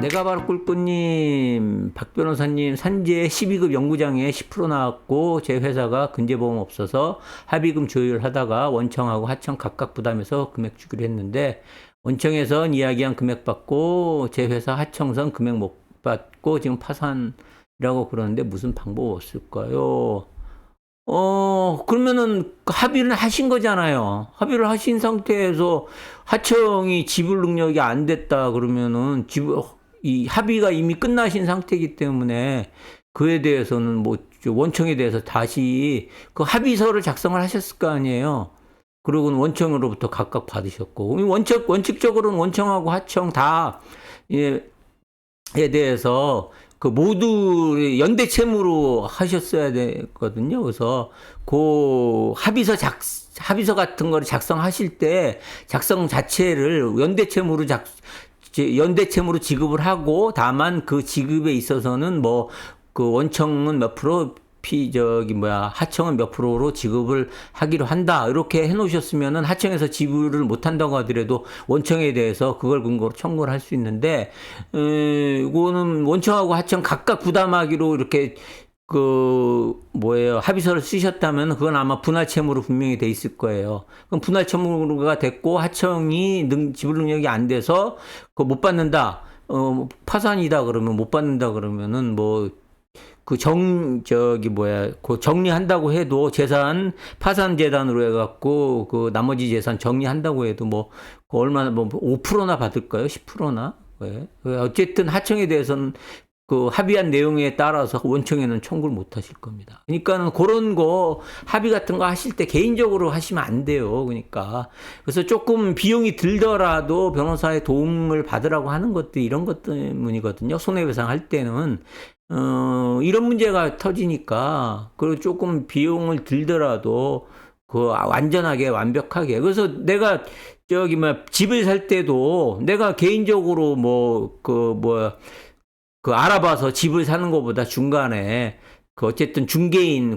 내가 바로 꿀꿀님, 박 변호사님, 산재 12급 연구장에 10% 나왔고 제 회사가 근제보험 없어서 합의금 조율하다가 원청하고 하청 각각 부담해서 금액 주기로 했는데 원청에선 이야기한 금액 받고 제 회사 하청선 금액 못 받고 지금 파산이라고 그러는데 무슨 방법 없을까요? 그러면은 합의를 하신 거잖아요. 합의를 하신 상태에서 하청이 지불 능력이 안 됐다 그러면은 이 합의가 이미 끝나신 상태이기 때문에 그에 대해서는 뭐 원청에 대해서 다시 그 합의서를 작성을 하셨을 거 아니에요. 그리고는 원청으로부터 각각 받으셨고 원칙적으로는 원청하고 하청 다 예, 에 대해서 그 모두 연대 채무로 하셨어야 되거든요. 그래서 그 합의서 같은 거를 작성하실 때 작성 자체를 연대 채무로 지급을 하고 다만 그 지급에 있어서는 뭐 그 원청은 몇 프로 하청은 몇 프로로 지급을 하기로 한다. 이렇게 해놓으셨으면은 하청에서 지불을 못한다고 하더라도 원청에 대해서 그걸 근거로 청구를 할 수 있는데, 이거는 원청하고 하청 각각 부담하기로 이렇게 합의서를 쓰셨다면 그건 아마 분할 채무로 분명히 돼 있을 거예요. 그럼 분할 채무가 됐고 하청이 지불 능력이 안 돼서 그거 못 받는다. 파산이다 그러면 못 받는다 그러면은 정리한다고 해도 파산 재단으로 해갖고, 나머지 재산 정리한다고 해도 얼마나, 5%나 받을까요? 10%나? 왜? 어쨌든 하청에 대해서는 합의한 내용에 따라서 원청에는 청구를 못 하실 겁니다. 그러니까는 그런 합의 같은 거 하실 때 개인적으로 하시면 안 돼요. 그러니까. 그래서 조금 비용이 들더라도 변호사의 도움을 받으라고 하는 것도 이런 것 때문이거든요. 손해배상 할 때는. 이런 문제가 터지니까, 그리고 조금 비용을 들더라도, 완전하게, 완벽하게. 그래서 내가, 집을 살 때도 내가 개인적으로 알아봐서 집을 사는 것보다 중간에, 어쨌든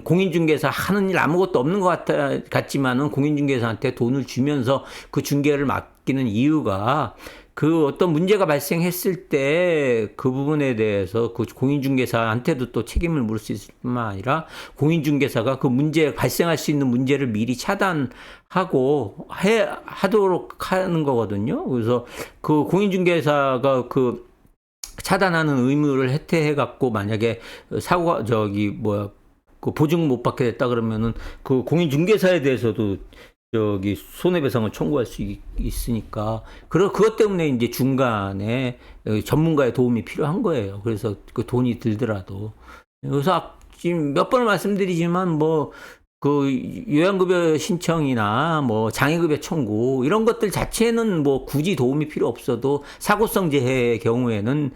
공인중개사 하는 일 아무것도 없는 것 같지만은 공인중개사한테 돈을 주면서 그 중개를 맡기는 이유가 어떤 문제가 발생했을 때 그 부분에 대해서 그 공인중개사한테도 또 책임을 물을 수 있을 뿐만 아니라 공인중개사가 발생할 수 있는 문제를 미리 차단하고 하도록 하는 거거든요. 그래서 그 공인중개사가 차단하는 의무를 해태해갖고 만약에 보증 못 받게 됐다 그러면은 그 공인중개사에 대해서도 손해배상을 청구할 수 있으니까. 그것 때문에 이제 중간에 전문가의 도움이 필요한 거예요. 그래서 그 돈이 들더라도. 그래서 지금 몇 번을 말씀드리지만 요양급여 신청이나 장애급여 청구 이런 것들 자체는 굳이 도움이 필요 없어도 사고성 재해의 경우에는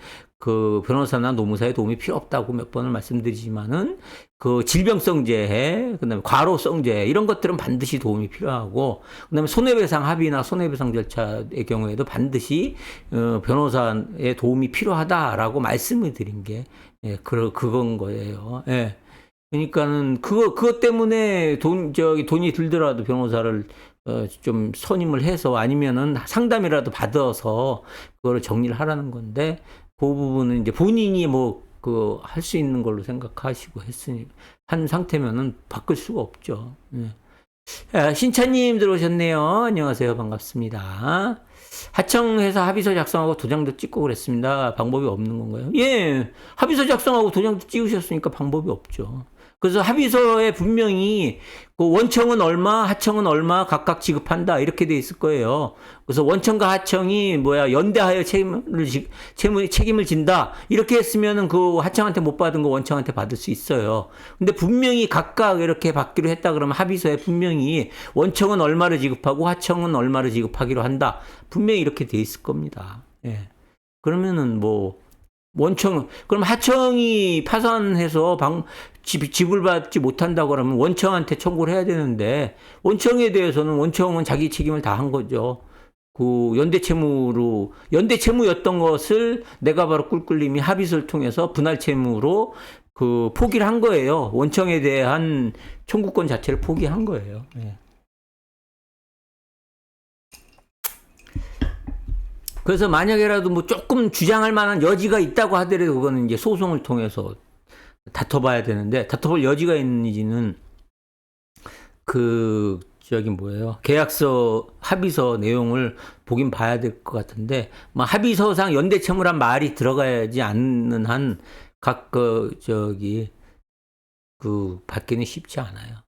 변호사나 노무사의 도움이 필요 없다고 몇 번을 말씀드리지만은 질병성 재해, 그다음에 과로성 재해 이런 것들은 반드시 도움이 필요하고, 그다음에 손해배상 합의나 손해배상 절차의 경우에도 반드시 변호사의 도움이 필요하다라고 말씀을 드린 게 그건 거예요. 예. 그러니까는 그것 때문에 돈이 들더라도 변호사를 좀 선임을 해서 아니면은 상담이라도 받아서 그거를 정리를 하라는 건데, 그 부분은 이제 본인이 할 수 있는 걸로 생각하시고 한 상태면은 바꿀 수가 없죠. 네. 신차님 들어오셨네요. 안녕하세요. 반갑습니다. 하청해서 합의서 작성하고 도장도 찍고 그랬습니다. 방법이 없는 건가요? 예. 합의서 작성하고 도장도 찍으셨으니까 방법이 없죠. 그래서 합의서에 분명히 원청은 얼마, 하청은 얼마 각각 지급한다 이렇게 돼 있을 거예요. 그래서 원청과 하청이 연대하여 책임을 진다 이렇게 했으면은 하청한테 못 받은 거 원청한테 받을 수 있어요. 근데 분명히 각각 이렇게 받기로 했다 그러면 합의서에 분명히 원청은 얼마를 지급하고 하청은 얼마를 지급하기로 한다. 분명히 이렇게 돼 있을 겁니다. 예. 그러면은 그럼 하청이 파산해서 지불받지 못한다고 그러면 원청한테 청구를 해야 되는데, 원청은 자기 책임을 다 한 거죠. 연대 채무였던 것을 내가 바로 꿀꿀님이 합의서를 통해서 분할 채무로 포기를 한 거예요. 원청에 대한 청구권 자체를 포기한 거예요. 네. 그래서 만약에라도 뭐 조금 주장할 만한 여지가 있다고 하더라도 그거는 이제 소송을 통해서 다퉈봐야 되는데, 다퉈볼 여지가 있는지는 그 저기 뭐예요, 계약서 합의서 내용을 보긴 봐야 될 것 같은데, 뭐 합의서상 연대채무란 말이 들어가야지 않는 한 각 그 저기 그 받기는 쉽지 않아요.